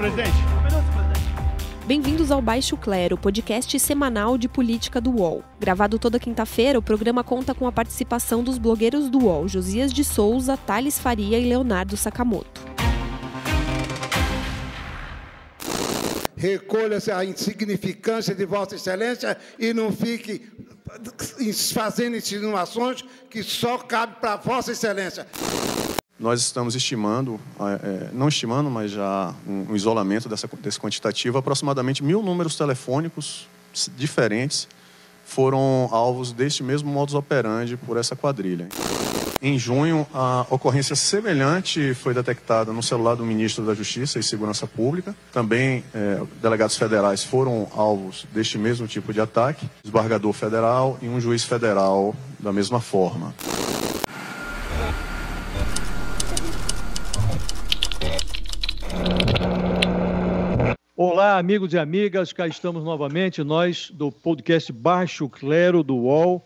presidente. Bem-vindos ao Baixo Clero, podcast semanal de política do UOL. Gravado toda quinta-feira, o programa conta com a participação dos blogueiros do UOL, Josias de Souza, Thales Faria e Leonardo Sakamoto. Recolha-se a insignificância de Vossa Excelência e não fique fazendo insinuações que só cabe para Vossa Excelência. Nós estamos estimando, não estimando, mas já um isolamento desse quantitativo, aproximadamente 1.000 números telefônicos diferentes foram alvos deste mesmo modus operandi por essa quadrilha. Em junho, a ocorrência semelhante foi detectada no celular do ministro da Justiça e Segurança Pública. Também delegados federais foram alvos deste mesmo tipo de ataque, desembargador federal e um juiz federal da mesma forma. Olá, amigos e amigas, cá estamos novamente, nós do podcast Baixo Clero do UOL.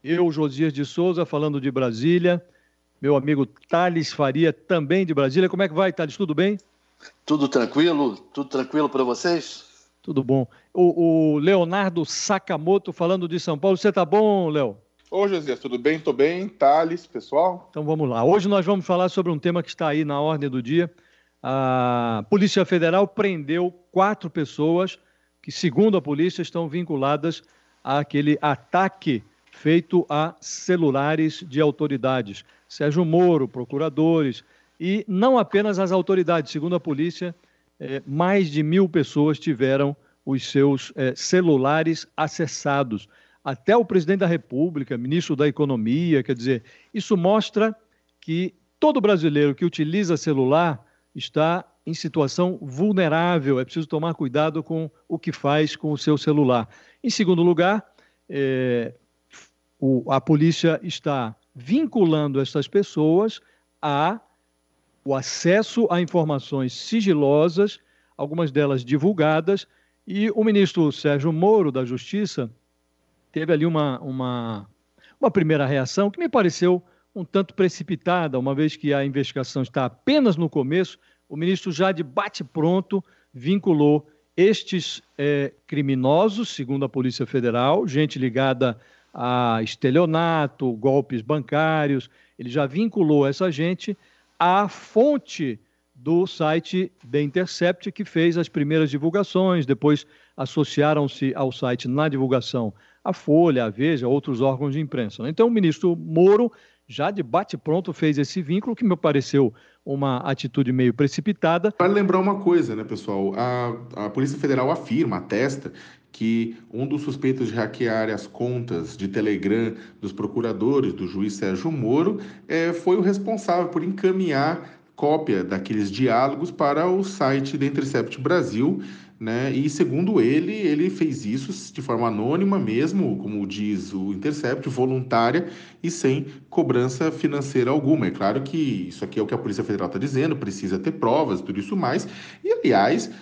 Eu, Josias de Souza, falando de Brasília. Meu amigo Thales Faria, também de Brasília. Como é que vai, Thales? Tudo bem? Tudo tranquilo para vocês? Tudo bom. O Leonardo Sakamoto, falando de São Paulo. Você tá bom, Léo? Ô, Josias, tudo bem? Tô bem. Thales, pessoal? Então vamos lá. Hoje nós vamos falar sobre um tema que está aí na ordem do dia. A Polícia Federal prendeu 4 pessoas que, segundo a polícia, estão vinculadas àquele ataque feito a celulares de autoridades. Sérgio Moro, procuradores, e não apenas as autoridades. Segundo a polícia, mais de 1.000 pessoas tiveram os seus celulares acessados. Até o presidente da República, ministro da Economia, quer dizer, isso mostra que todo brasileiro que utiliza celular está em situação vulnerável, é preciso tomar cuidado com o que faz com o seu celular. Em segundo lugar, a polícia está vinculando essas pessoas ao acesso a informações sigilosas, algumas delas divulgadas, e o ministro Sérgio Moro, da Justiça, teve ali uma primeira reação que me pareceu um tanto precipitada, uma vez que a investigação está apenas no começo. O ministro já de bate-pronto vinculou estes criminosos, segundo a Polícia Federal, gente ligada a estelionato, golpes bancários, ele já vinculou essa gente à fonte do site The Intercept, que fez as primeiras divulgações, depois associaram-se ao site na divulgação a Folha, a Veja, outros órgãos de imprensa. Então o ministro Moro já de bate-pronto fez esse vínculo, que me pareceu uma atitude meio precipitada. Vale lembrar uma coisa, né, pessoal? A Polícia Federal afirma, atesta, que um dos suspeitos de hackear as contas de Telegram dos procuradores do juiz Sérgio Moro foi o responsável por encaminhar cópia daqueles diálogos para o site da Intercept Brasil, né? E segundo ele fez isso de forma anônima mesmo, como diz o Intercept, voluntária e sem cobrança financeira alguma. É claro que isso aqui é o que a Polícia Federal está dizendo, precisa ter provas, tudo isso mais. E, aliás,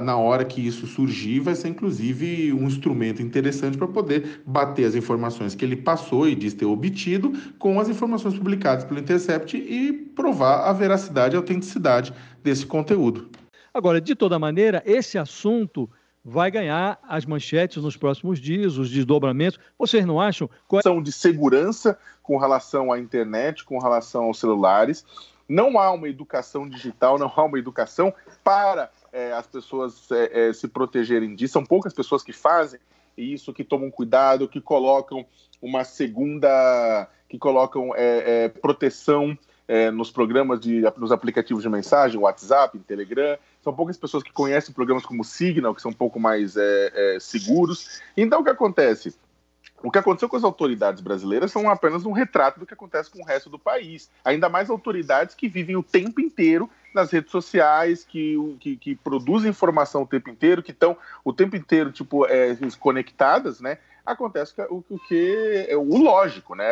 na hora que isso surgir, vai ser inclusive um instrumento interessante para poder bater as informações que ele passou e diz ter obtido com as informações publicadas pelo Intercept e provar a veracidade e autenticidade desse conteúdo. Agora, de toda maneira, esse assunto vai ganhar as manchetes nos próximos dias, os desdobramentos. Vocês não acham? Questão de segurança com relação à internet, com relação aos celulares. Não há uma educação digital, não há uma educação para as pessoas se protegerem disso. São poucas pessoas que fazem isso, que tomam cuidado, que colocam uma segunda, que colocam proteção nos programas, nos aplicativos de mensagem, WhatsApp, Telegram. São poucas pessoas que conhecem programas como Signal, que são um pouco mais seguros. Então, o que acontece? O que aconteceu com as autoridades brasileiras são apenas um retrato do que acontece com o resto do país. Ainda mais autoridades que vivem o tempo inteiro nas redes sociais, que produzem informação o tempo inteiro, que estão o tempo inteiro conectadas, né? Acontece o que é o lógico, né?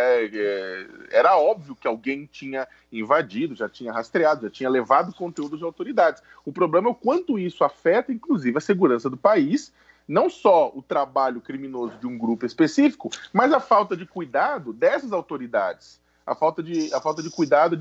Era óbvio que alguém tinha invadido, já tinha rastreado, já tinha levado conteúdo de autoridades. O problema é o quanto isso afeta, inclusive, a segurança do país, não só o trabalho criminoso de um grupo específico, mas a falta de cuidado dessas autoridades. a falta de cuidado,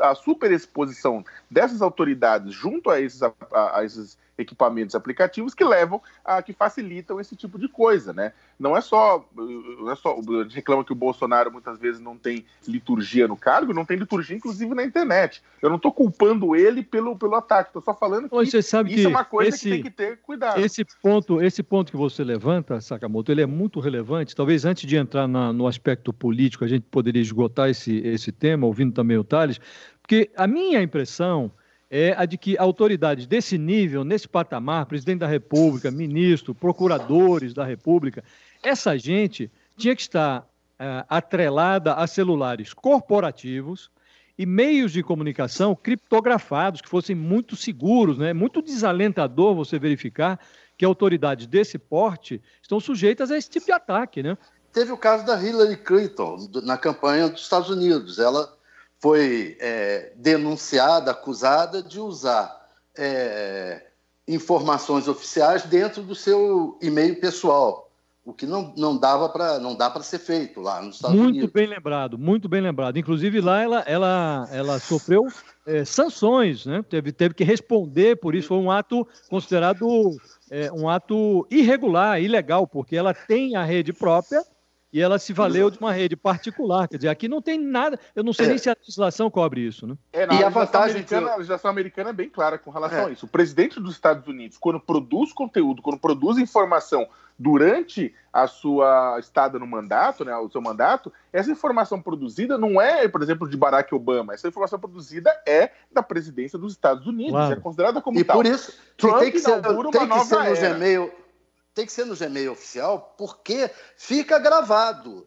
a superexposição dessas autoridades junto a esses equipamentos aplicativos que facilitam esse tipo de coisa, né? Não é só a gente reclama que o Bolsonaro muitas vezes não tem liturgia no cargo, não tem liturgia inclusive na internet. Eu não estou culpando ele pelo ataque, estou só falando que você sabe isso que é uma coisa que tem que ter cuidado. Esse ponto que você levanta, Sakamoto, ele é muito relevante. Talvez antes de entrar no aspecto político, a gente poderia esgotar esse tema, ouvindo também o Thales, porque a minha impressão é a de que autoridades desse nível, nesse patamar, presidente da República, ministro, procuradores da República, essa gente tinha que estar atrelada a celulares corporativos e meios de comunicação criptografados, que fossem muito seguros, né? Muito desalentador você verificar que autoridades desse porte estão sujeitas a esse tipo de ataque, né? Teve o caso da Hillary Clinton, na campanha dos Estados Unidos. Ela foi denunciada, acusada de usar informações oficiais dentro do seu e-mail pessoal, o que não dá para ser feito lá nos Estados Unidos. Muito bem lembrado. Inclusive lá ela sofreu sanções, né? Teve que responder por isso. Foi um ato considerado um ato irregular, ilegal, porque ela tem a rede própria e ela se valeu de uma rede particular. Quer dizer, aqui não tem nada, eu não sei nem se a legislação cobre isso, né? E a legislação americana é bem clara com relação a isso. O presidente dos Estados Unidos, quando produz conteúdo, quando produz informação durante a sua estada no mandato, né, o seu mandato, essa informação produzida não é, por exemplo, de Barack Obama. Essa informação produzida é da presidência dos Estados Unidos, claro. É considerada como tal. E por isso, Trump inaugura uma nova era. Tem que ser no Gmail oficial, porque fica gravado.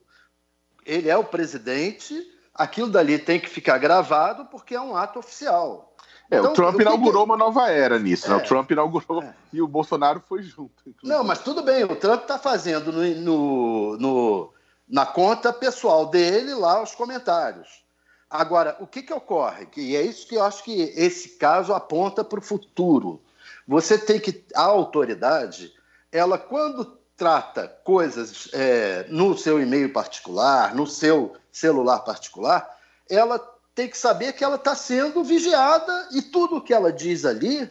Ele é o presidente, aquilo dali tem que ficar gravado porque é um ato oficial. Então, o Trump inaugurou uma nova era nisso. Né? O Trump inaugurou e o Bolsonaro foi junto. Inclusive. Não, mas tudo bem, o Trump está fazendo na conta pessoal dele lá os comentários. Agora, o que ocorre? E é isso que eu acho que esse caso aponta para o futuro. Você tem que... A autoridade... ela, quando trata coisas no seu e-mail particular, no seu celular particular, ela tem que saber que ela está sendo vigiada e tudo o que ela diz ali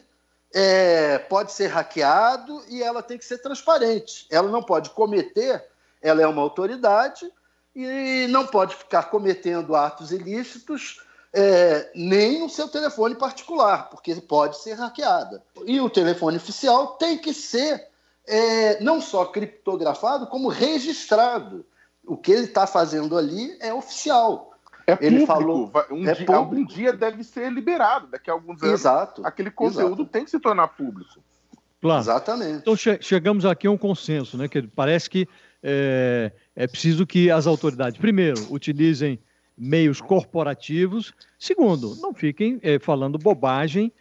pode ser hackeado e ela tem que ser transparente. Ela não pode cometer, ela é uma autoridade e não pode ficar cometendo atos ilícitos nem no seu telefone particular, porque pode ser hackeada. E o telefone oficial tem que ser não só criptografado, como registrado. O que ele está fazendo ali é oficial. Ele falou, algum dia deve ser liberado, daqui a alguns anos. Exato. Aquele conteúdo tem que se tornar público. Claro. Exatamente. Então chegamos aqui a um consenso, né? Que parece que é preciso que as autoridades, primeiro, utilizem meios corporativos. Segundo, não fiquem falando bobagem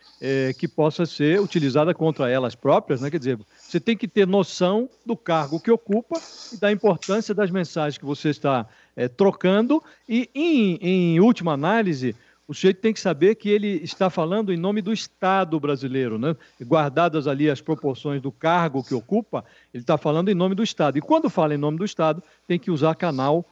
que possa ser utilizada contra elas próprias, né? Quer dizer, você tem que ter noção do cargo que ocupa e da importância das mensagens que você está trocando e, em última análise, o sujeito tem que saber que ele está falando em nome do Estado brasileiro, né? Guardadas ali as proporções do cargo que ocupa, ele está falando em nome do Estado. E quando fala em nome do Estado, tem que usar canal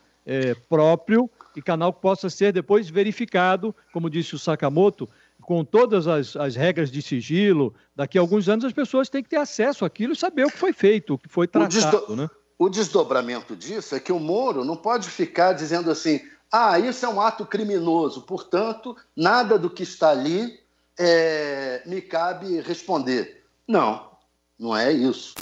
próprio e canal que possa ser depois verificado, como disse o Sakamoto, com todas as regras de sigilo. Daqui a alguns anos as pessoas têm que ter acesso àquilo e saber o que foi feito, o que foi tratado, né? O desdobramento disso é que o Moro não pode ficar dizendo assim: isso é um ato criminoso, portanto, nada do que está ali me cabe responder. Não é isso.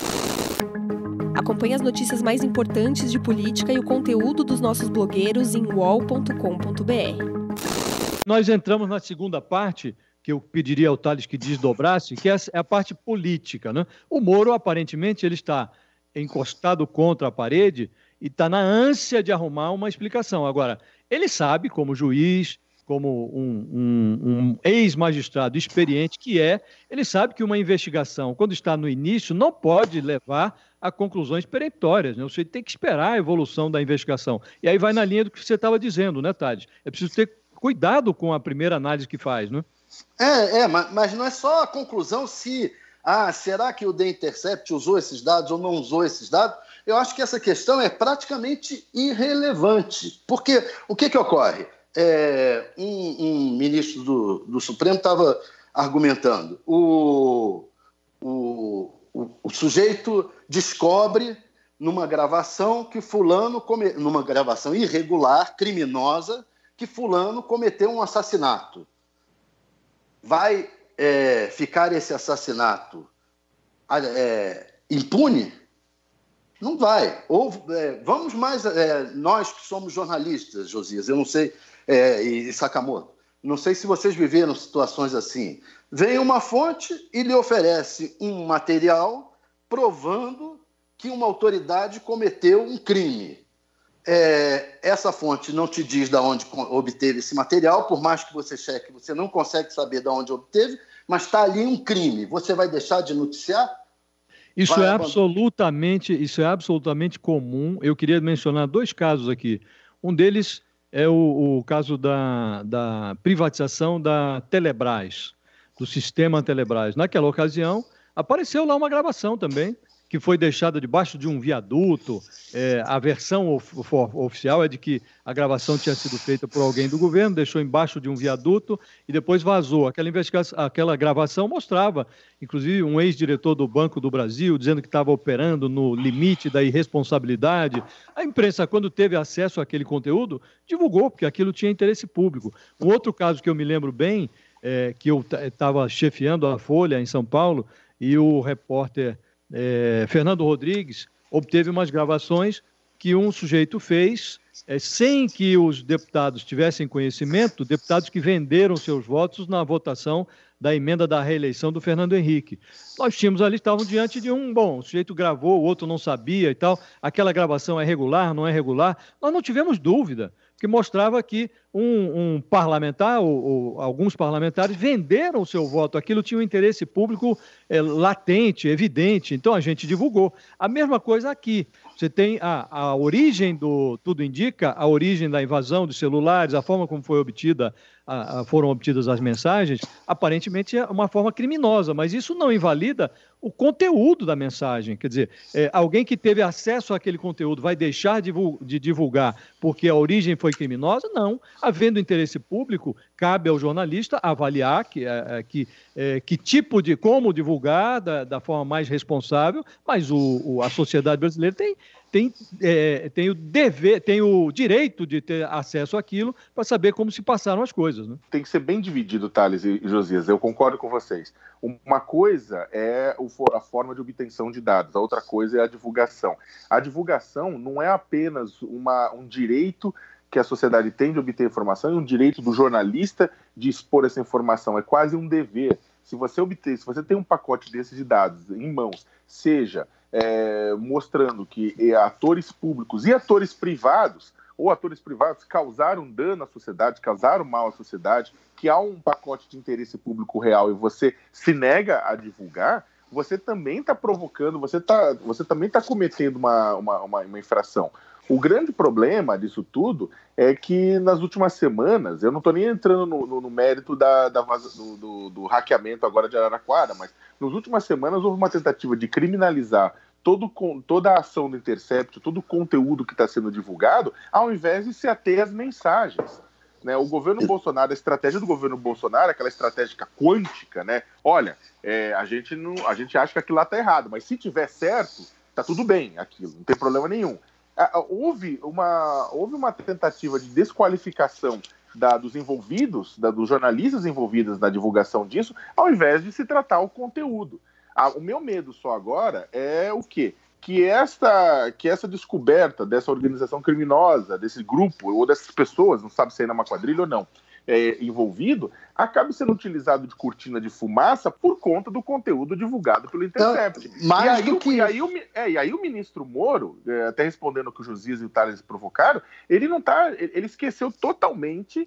Acompanhe as notícias mais importantes de política e o conteúdo dos nossos blogueiros em uol.com.br. Nós entramos na segunda parte, que eu pediria ao Thales que desdobrasse, que é a parte política, né? O Moro, aparentemente, ele está encostado contra a parede e está na ânsia de arrumar uma explicação. Agora, ele sabe, como juiz, como um ex-magistrado experiente que ele sabe que uma investigação, quando está no início, não pode levar a conclusões peremptórias, né? Você tem que esperar a evolução da investigação. E aí vai na linha do que você estava dizendo, né, Thales? É preciso ter cuidado com a primeira análise que faz, né? Mas não é só a conclusão se... será que o The Intercept usou esses dados ou não usou esses dados? Eu acho que essa questão é praticamente irrelevante. Porque o que ocorre? um ministro do Supremo estava argumentando. O sujeito descobre numa gravação numa gravação irregular, criminosa, que fulano cometeu um assassinato. Vai ficar esse assassinato impune? Não vai. Vamos mais... nós que somos jornalistas, Josias, eu não sei, e Sakamoto, não sei se vocês viveram situações assim. Vem uma fonte e lhe oferece um material provando que uma autoridade cometeu um crime. Essa fonte não te diz de onde obteve esse material, por mais que você cheque, você não consegue saber de onde obteve, mas está ali um crime. Você vai deixar de noticiar? Isso é absolutamente comum. Eu queria mencionar 2 casos aqui. Um deles é o caso da privatização da Telebrás, do sistema Telebrás. Naquela ocasião, apareceu lá uma gravação também, que foi deixada debaixo de um viaduto. A versão oficial é de que a gravação tinha sido feita por alguém do governo, deixou embaixo de um viaduto e depois vazou. Aquela gravação mostrava, inclusive, um ex-diretor do Banco do Brasil dizendo que estava operando no limite da irresponsabilidade. A imprensa, quando teve acesso àquele conteúdo, divulgou, porque aquilo tinha interesse público. Um outro caso que eu me lembro bem, que eu estava chefiando a Folha em São Paulo, e o repórter Fernando Rodrigues obteve umas gravações que um sujeito fez sem que os deputados tivessem conhecimento, deputados que venderam seus votos na votação da emenda da reeleição do Fernando Henrique. Nós tínhamos ali, estavam diante de o sujeito gravou, o outro não sabia e tal, aquela gravação é regular, não é regular, nós não tivemos dúvida, que mostrava que um parlamentar, ou alguns parlamentares, venderam o seu voto. Aquilo tinha um interesse público latente, evidente. Então, a gente divulgou. A mesma coisa aqui. Você tem a origem tudo indica, a origem da invasão dos celulares, a forma como foram obtidas as mensagens, aparentemente é uma forma criminosa, mas isso não invalida o conteúdo da mensagem. Quer dizer, alguém que teve acesso àquele conteúdo vai deixar de divulgar porque a origem foi criminosa? Não. Havendo interesse público, cabe ao jornalista avaliar que tipo de como divulgar da forma mais responsável, mas a sociedade brasileira tem o dever, tem o direito de ter acesso àquilo para saber como se passaram as coisas, né? Tem que ser bem dividido, Thales e Josias, eu concordo com vocês. Uma coisa é a forma de obtenção de dados, a outra coisa é a divulgação. A divulgação não é apenas um direito que a sociedade tem de obter informação e um direito do jornalista de expor essa informação, é quase um dever. Se você tem um pacote desses de dados em mãos, seja mostrando que atores públicos e atores privados, ou atores privados causaram dano à sociedade, causaram mal à sociedade, que há um pacote de interesse público real e você se nega a divulgar, você também está provocando, você também está cometendo uma infração. O grande problema disso tudo é que nas últimas semanas, eu não estou nem entrando no mérito do hackeamento agora de Araraquara, mas nas últimas semanas houve uma tentativa de criminalizar toda a ação do Intercept, todo o conteúdo que está sendo divulgado, ao invés de se ater às mensagens. Né? O governo Bolsonaro, a estratégia do governo Bolsonaro, aquela estratégia quântica, né? Olha, a gente acha que aquilo lá está errado, mas se tiver certo, está tudo bem aquilo, não tem problema nenhum. Houve uma tentativa de desqualificação dos envolvidos, dos jornalistas envolvidos na divulgação disso, ao invés de se tratar o conteúdo. O meu medo só agora é o quê? Que essa descoberta dessa organização criminosa, desse grupo, ou dessas pessoas, não sabe se ainda é uma quadrilha ou não, envolvido, acabe sendo utilizado de cortina de fumaça por conta do conteúdo divulgado pelo Intercept. E aí o ministro Moro, até respondendo o que o Josias e o Thales provocaram, ele esqueceu totalmente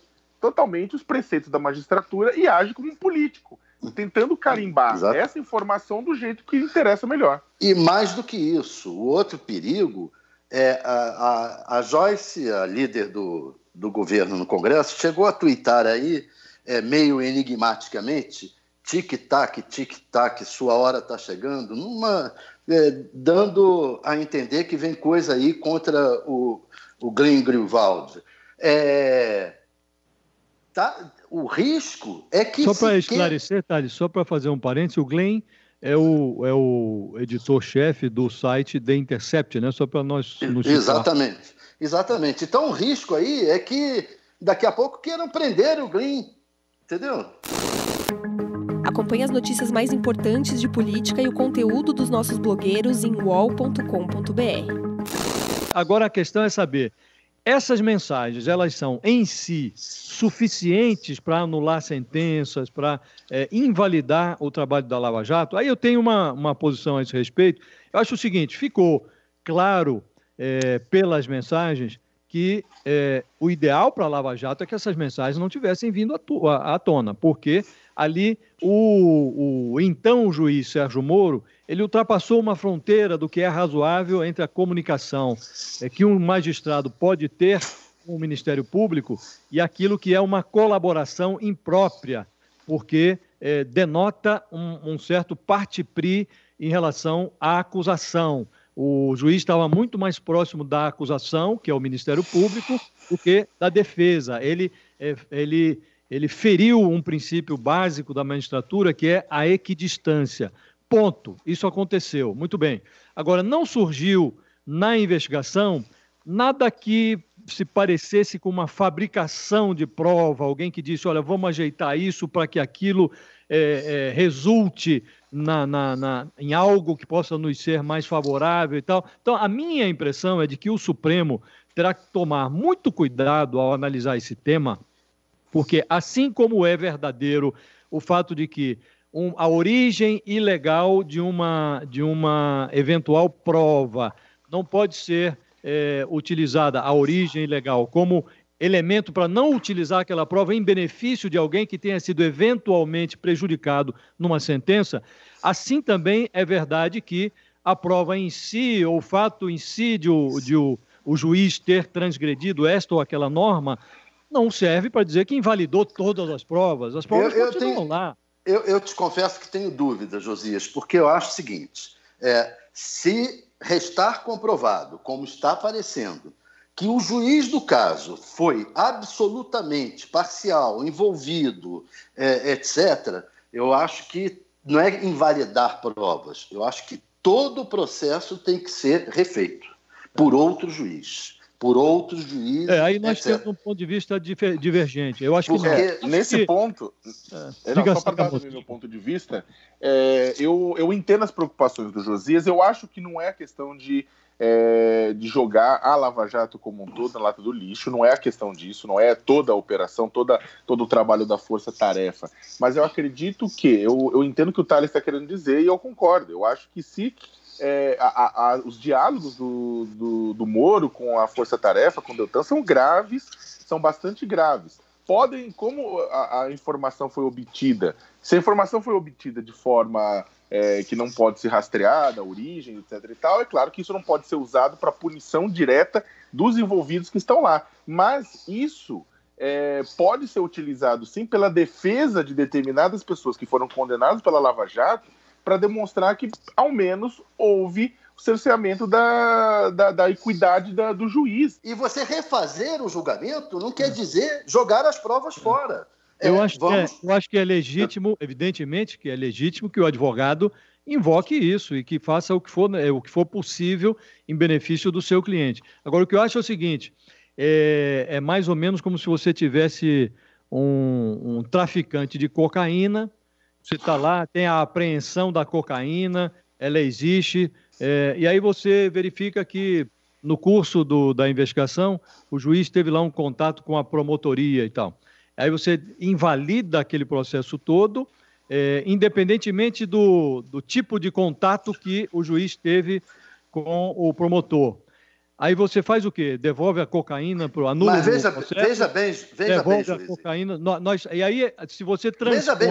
os preceitos da magistratura e age como um político, tentando carimbar essa informação do jeito que interessa melhor. E mais do que isso, o outro perigo é a Joyce, a líder do governo no Congresso, chegou a tuitar aí, meio enigmaticamente, tic-tac, sua hora está chegando, dando a entender que vem coisa aí contra o Glenn Greenwald. Tá? O risco é que... Só para esclarecer, Thales, só para fazer um parênteses, o Glenn é o editor-chefe do site The Intercept, né? Só para nós nos Exatamente, exatamente. Então o risco aí é que daqui a pouco queiram prender o Glenn, entendeu? Acompanhe as notícias mais importantes de política e o conteúdo dos nossos blogueiros em uol.com.br. Agora a questão é saber, essas mensagens, elas são em si suficientes para anular sentenças, para invalidar o trabalho da Lava Jato? Aí eu tenho uma posição a esse respeito. Eu acho o seguinte, ficou claro pelas mensagens que o ideal para a Lava Jato é que essas mensagens não tivessem vindo à tona, porque ali o então juiz Sérgio Moro, ele ultrapassou uma fronteira do que é razoável entre a comunicação que um magistrado pode ter com o Ministério Público e aquilo que é uma colaboração imprópria, porque denota um certo parte-pris em relação à acusação. O juiz estava muito mais próximo da acusação, que é o Ministério Público, do que da defesa. Ele feriu um princípio básico da magistratura, que é a equidistância. Ponto. Isso aconteceu. Muito bem. Agora, não surgiu na investigação nada que se parecesse com uma fabricação de prova, alguém que disse, olha, vamos ajeitar isso para que aquilo resulte em algo que possa nos ser mais favorável e tal. Então, a minha impressão é de que o Supremo terá que tomar muito cuidado ao analisar esse tema, porque assim como é verdadeiro o fato de que a origem ilegal de uma eventual prova não pode ser utilizada, a origem ilegal, como elemento para não utilizar aquela prova em benefício de alguém que tenha sido eventualmente prejudicado numa sentença, assim também é verdade que a prova em si, ou o fato em si de o juiz ter transgredido esta ou aquela norma, não serve para dizer que invalidou todas as provas. As provas continuam lá. Eu te confesso que tenho dúvidas, Josias, porque eu acho o seguinte, se restar comprovado, como está aparecendo, que o juiz do caso foi absolutamente parcial, envolvido, etc., eu acho que não é invalidar provas, eu acho que todo o processo tem que ser refeito por outro juiz. Por outros juízes. Aí nós temos um ponto de vista divergente. Eu acho que nesse ponto, só para dar o meu ponto de vista, eu entendo as preocupações do Josias. Eu acho que não é a questão de jogar a Lava Jato como um todo na lata do lixo, não é a questão disso, não é toda a operação, todo o trabalho da força-tarefa. Mas eu acredito que, eu entendo o que o Thales está querendo dizer e eu concordo. Eu acho que se os diálogos do Moro com a força-tarefa, com o Deltan, são graves, são bastante graves. Podem, como a informação foi obtida, se a informação foi obtida de forma que não pode ser rastreada, a origem, etc. e tal, é claro que isso não pode ser usado para punição direta dos envolvidos que estão lá. Mas isso pode ser utilizado, sim, pela defesa de determinadas pessoas que foram condenadas pela Lava Jato, para demonstrar que, ao menos, houve o cerceamento da equidade do juiz. E você refazer o julgamento não quer dizer jogar as provas fora. Eu acho que é legítimo, evidentemente que é legítimo que o advogado invoque isso e que faça o que for possível em benefício do seu cliente. Agora, o que eu acho é o seguinte, é mais ou menos como se você tivesse um traficante de cocaína. Você está lá, tem a apreensão da cocaína, ela existe, e aí você verifica que no curso da investigação o juiz teve lá um contato com a promotoria e tal. Aí você invalida aquele processo todo, independentemente do tipo de contato que o juiz teve com o promotor. Aí você faz o quê? Devolve a cocaína para o anula. Mas veja bem, devolve a cocaína. E aí, se você transpõe... Veja bem,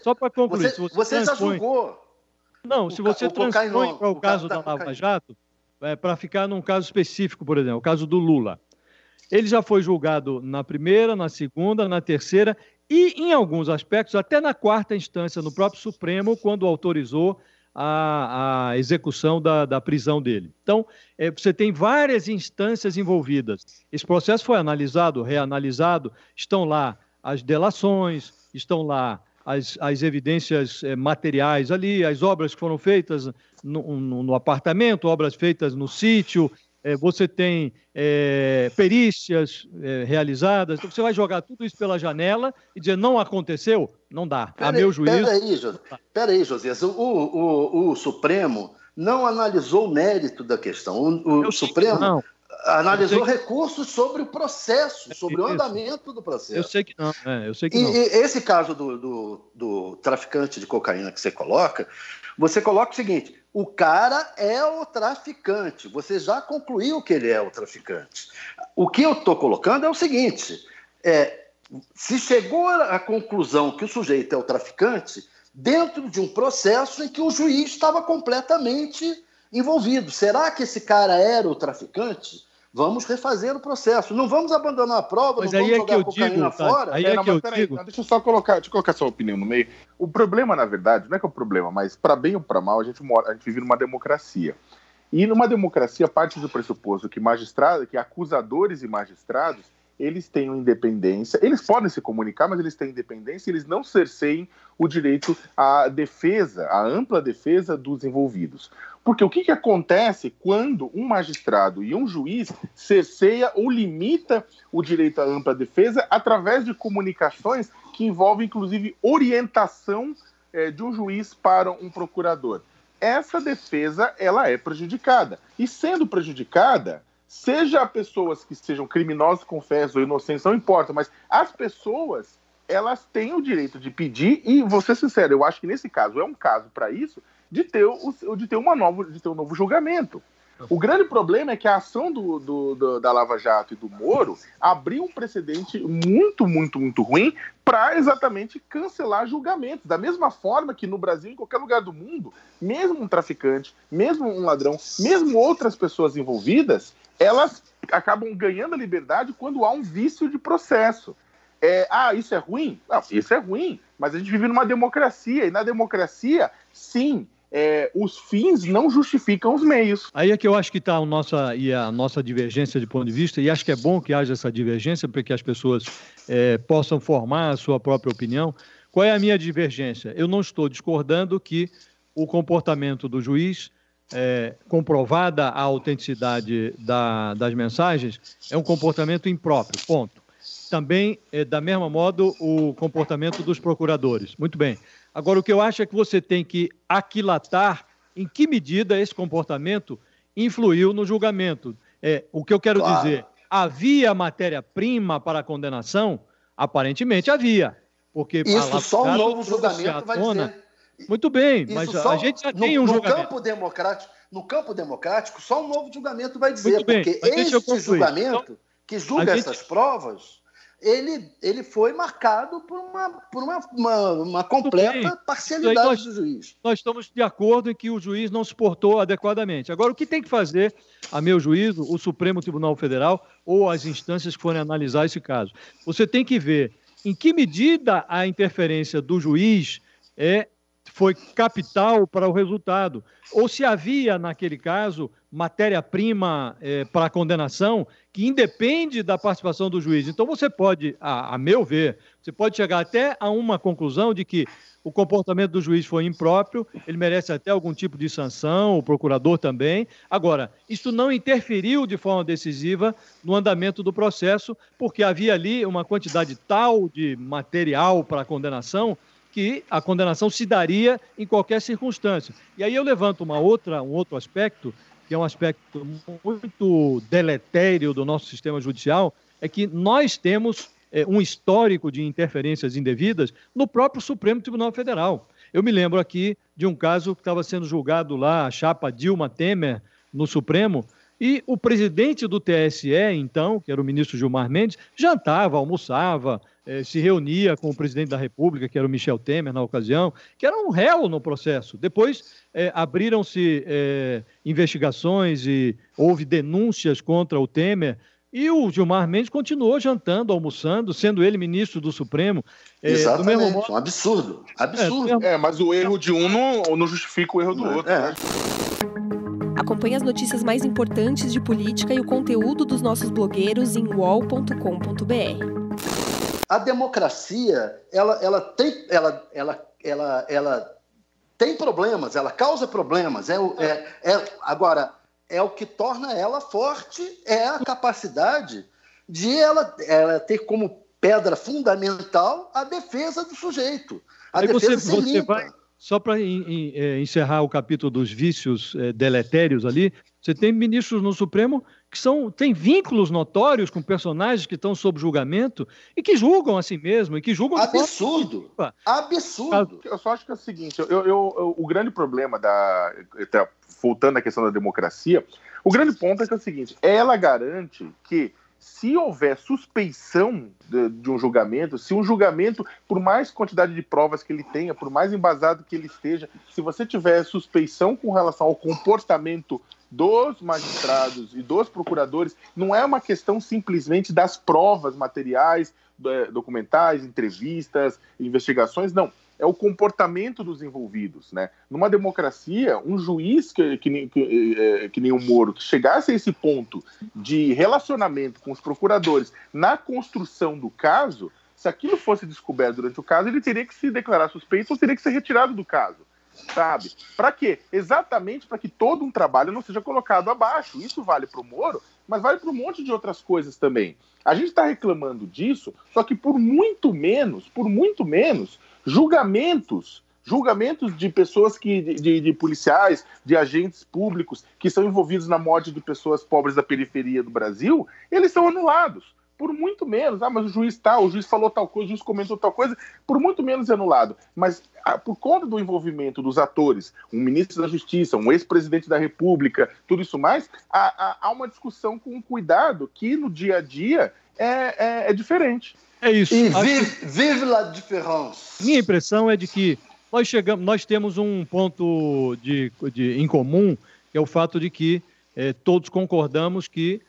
só para concluir. Você já julgou. Não, se você transpõe para o caso da Lava Jato, para ficar num caso específico, por exemplo, o caso do Lula. Ele já foi julgado na primeira, na segunda, na terceira e, em alguns aspectos, até na quarta instância, no próprio Supremo, quando autorizou a execução da prisão dele. Então, você tem várias instâncias envolvidas. Esse processo foi analisado, reanalisado, estão lá as delações, estão lá as evidências materiais ali, as obras que foram feitas no apartamento, obras feitas no sítio, você tem perícias realizadas, então você vai jogar tudo isso pela janela e dizer não aconteceu? Não dá. A meu juízo... Peraí, Josias, o Supremo não analisou o mérito da questão. O Supremo analisou recursos sobre o processo, sobre o andamento do processo. Eu sei que não. E esse caso do traficante de cocaína que você coloca o seguinte: o cara é o traficante. Você já concluiu que ele é o traficante. O que eu estou colocando é o seguinte: se chegou à conclusão que o sujeito é o traficante, dentro de um processo em que o juiz estava completamente envolvido. Será que esse cara era o traficante? Vamos refazer o processo. Não vamos abandonar a prova, mas não aí vamos jogar a cocaína fora. Deixa eu só colocar sua opinião no meio. O problema, na verdade, não é que é o problema, mas para bem ou para mal, a gente vive numa democracia. E numa democracia parte do pressuposto que acusadores e magistrados, eles têm independência, eles podem se comunicar, mas eles têm independência e eles não cerceiem o direito à defesa, à ampla defesa dos envolvidos. Porque o que acontece quando um magistrado e um juiz cerceia ou limita o direito à ampla defesa através de comunicações que envolvem, inclusive, orientação de um juiz para um procurador? Essa defesa, ela é prejudicada. E sendo prejudicada, seja pessoas que sejam criminosos, confesso, ou inocentes, não importa, mas as pessoas, elas têm o direito de pedir, e vou ser sincero, eu acho que nesse caso é um caso para isso, de ter um novo julgamento. O grande problema é que a ação da Lava Jato e do Moro abriu um precedente muito, muito, muito ruim para exatamente cancelar julgamentos. Da mesma forma que no Brasil, em qualquer lugar do mundo, mesmo um traficante, mesmo um ladrão, mesmo outras pessoas envolvidas, elas acabam ganhando a liberdade quando há um vício de processo. Isso é ruim? Não, isso é ruim, mas a gente vive numa democracia, e na democracia, sim, os fins não justificam os meios. Aí é que eu acho que está a nossa divergência de ponto de vista, e acho que é bom que haja essa divergência para que as pessoas possam formar a sua própria opinião. Qual é a minha divergência? Eu não estou discordando que o comportamento do juiz, comprovada a autenticidade das mensagens, é um comportamento impróprio, ponto. Também, da mesma modo, o comportamento dos procuradores. Muito bem. Agora, o que eu acho é que você tem que aquilatar em que medida esse comportamento influiu no julgamento. O que eu quero dizer, havia matéria-prima para a condenação? Aparentemente havia. Porque isso só um novo julgamento vai dizer. Muito bem, mas a gente já tem um julgamento. No campo democrático, só um novo julgamento vai dizer, porque este julgamento, que julga essas provas, ele foi marcado por uma completa parcialidade do juiz. Nós estamos de acordo em que o juiz não se portou adequadamente. Agora, o que tem que fazer, a meu juízo, o Supremo Tribunal Federal ou as instâncias que forem analisar esse caso? Você tem que ver em que medida a interferência do juiz foi capital para o resultado, ou se havia, naquele caso, matéria-prima para a condenação que independe da participação do juiz. Então, você pode, a meu ver, você pode chegar até a uma conclusão de que o comportamento do juiz foi impróprio, ele merece até algum tipo de sanção, o procurador também. Agora, isso não interferiu de forma decisiva no andamento do processo, porque havia ali uma quantidade tal de material para a condenação que a condenação se daria em qualquer circunstância. E aí eu levanto um outro aspecto, que é um aspecto muito deletério do nosso sistema judicial, é que nós temos um histórico de interferências indevidas no próprio Supremo Tribunal Federal. Eu me lembro aqui de um caso que estava sendo julgado lá, a chapa Dilma Temer, no Supremo, e o presidente do TSE, então, que era o ministro Gilmar Mendes, jantava, almoçava, se reunia com o presidente da República, que era o Michel Temer, na ocasião, que era um réu no processo. Depois abriram-se investigações e houve denúncias contra o Temer, E o Gilmar Mendes continuou jantando, almoçando, sendo ele ministro do Supremo. Exatamente, do mesmo modo... um absurdo. Mas o erro de um não justifica o erro do outro. Né? Acompanhe as notícias mais importantes de política e o conteúdo dos nossos blogueiros em uol.com.br. A democracia, ela tem problemas, ela causa problemas. Agora, o que torna ela forte é a capacidade de ela ter como pedra fundamental a defesa do sujeito. A defesa ser limpa. Só para encerrar o capítulo dos vícios deletérios ali, você tem ministros no Supremo que têm vínculos notórios com personagens que estão sob julgamento e que julgam a si mesmo, e que julgam... Absurdo! Absurdo! Eu só acho que é o seguinte, o grande problema voltando à questão da democracia, o grande ponto é que é o seguinte, ela garante que se houver suspeição de um julgamento, se um julgamento, por mais quantidade de provas que ele tenha, por mais embasado que ele esteja, se você tiver suspeição com relação ao comportamento dos magistrados e dos procuradores, não é uma questão simplesmente das provas materiais, documentais, entrevistas, investigações, não. É o comportamento dos envolvidos, né? Numa democracia, um juiz que nem o Moro, que chegasse a esse ponto de relacionamento com os procuradores na construção do caso, se aquilo fosse descoberto durante o caso, ele teria que se declarar suspeito ou teria que ser retirado do caso, sabe? Para quê? Exatamente para que todo um trabalho não seja colocado abaixo. Isso vale para o Moro, mas vale para um monte de outras coisas também. A gente está reclamando disso, só que por muito menos, julgamentos de pessoas de policiais, de agentes públicos que são envolvidos na morte de pessoas pobres da periferia do Brasil, eles são anulados. Por muito menos. Mas o juiz falou tal coisa, o juiz comentou tal coisa, por muito menos é anulado. Mas por conta do envolvimento dos atores, um ministro da Justiça, um ex-presidente da República, tudo isso mais, há uma discussão com cuidado que no dia a dia é diferente. É isso. E vive la différence. Minha impressão é de que nós temos um ponto em comum, que é o fato de que todos concordamos que,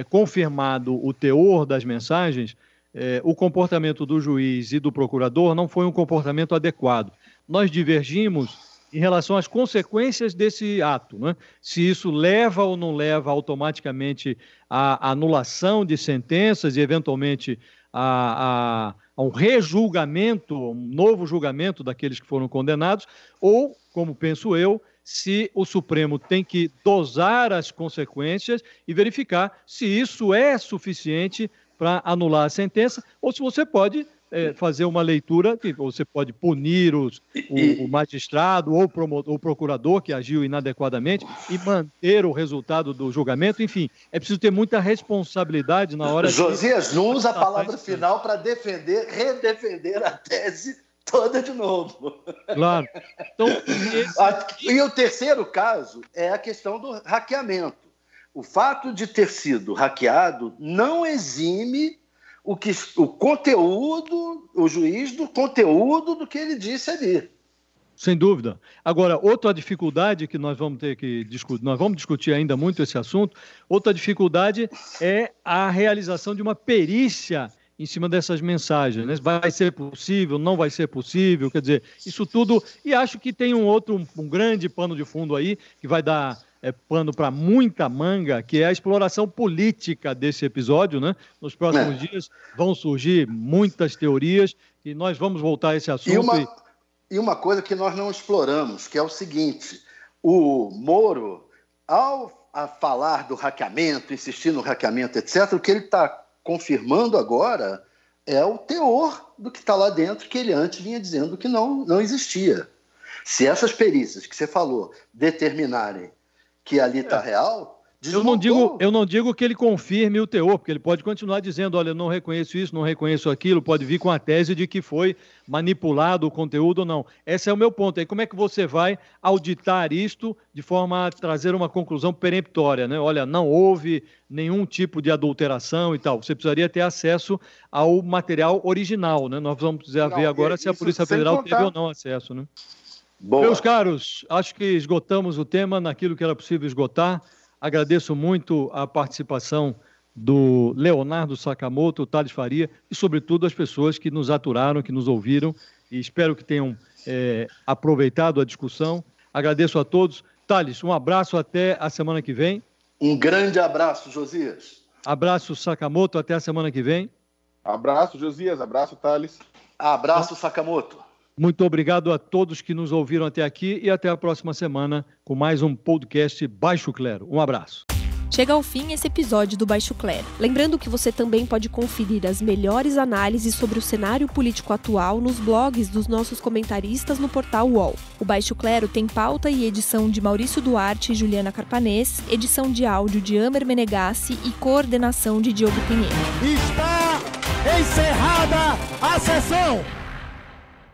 confirmado o teor das mensagens, o comportamento do juiz e do procurador não foi um comportamento adequado. Nós divergimos em relação às consequências desse ato, né? Se isso leva ou não leva automaticamente à anulação de sentenças e, eventualmente, a um rejulgamento, um novo julgamento daqueles que foram condenados, ou, como penso eu, se o Supremo tem que dosar as consequências e verificar se isso é suficiente para anular a sentença, ou se você pode fazer uma leitura que você pode punir o magistrado ou o procurador que agiu inadequadamente e manter o resultado do julgamento. Enfim, é preciso ter muita responsabilidade na hora Josias, não usa a palavra final para redefender a tese toda de novo. Claro. Então, E o terceiro caso é a questão do hackeamento. O fato de ter sido hackeado não exime o conteúdo, o juiz do conteúdo do que ele disse ali. Sem dúvida. Agora, outra dificuldade que nós vamos ter que discutir, nós vamos discutir ainda muito esse assunto, outra dificuldade é a realização de uma perícia em cima dessas mensagens, né? Vai ser possível, não vai ser possível, quer dizer, isso tudo, e acho que tem um grande pano de fundo aí, que vai dar pano para muita manga, que é a exploração política desse episódio, né? Nos próximos dias vão surgir muitas teorias e nós vamos voltar a esse assunto. E uma coisa que nós não exploramos, que é o seguinte, o Moro, ao falar do hackeamento, insistir no hackeamento, etc., o que ele está confirmando agora é o teor do que está lá dentro, que ele antes vinha dizendo que não existia. Se essas perícias que você falou determinarem que ali está real, eu não digo que ele confirme o teor, porque ele pode continuar dizendo, olha, eu não reconheço isso, não reconheço aquilo, pode vir com a tese de que foi manipulado o conteúdo ou não. Esse é o meu ponto. Aí como é que você vai auditar isto de forma a trazer uma conclusão peremptória, né? Olha, não houve nenhum tipo de adulteração e tal. Você precisaria ter acesso ao material original, né? Nós vamos precisar ver agora se a Polícia Federal teve ou não acesso, né? Boa. Meus caros, acho que esgotamos o tema naquilo que era possível esgotar. Agradeço muito a participação do Leonardo Sakamoto, o Thales Faria e, sobretudo, as pessoas que nos aturaram, que nos ouviram, e espero que tenham aproveitado a discussão. Agradeço a todos. Thales, um abraço até a semana que vem. Um grande abraço, Josias. Abraço, Sakamoto, até a semana que vem. Abraço, Josias. Abraço, Thales. Abraço, Sakamoto. Muito obrigado a todos que nos ouviram até aqui e até a próxima semana com mais um podcast Baixo Clero. Um abraço. Chega ao fim esse episódio do Baixo Clero. Lembrando que você também pode conferir as melhores análises sobre o cenário político atual nos blogs dos nossos comentaristas no portal UOL. O Baixo Clero tem pauta e edição de Maurício Duarte e Juliana Carpanês, edição de áudio de Amer Menegassi e coordenação de Diogo Pinheiro. Está encerrada a sessão!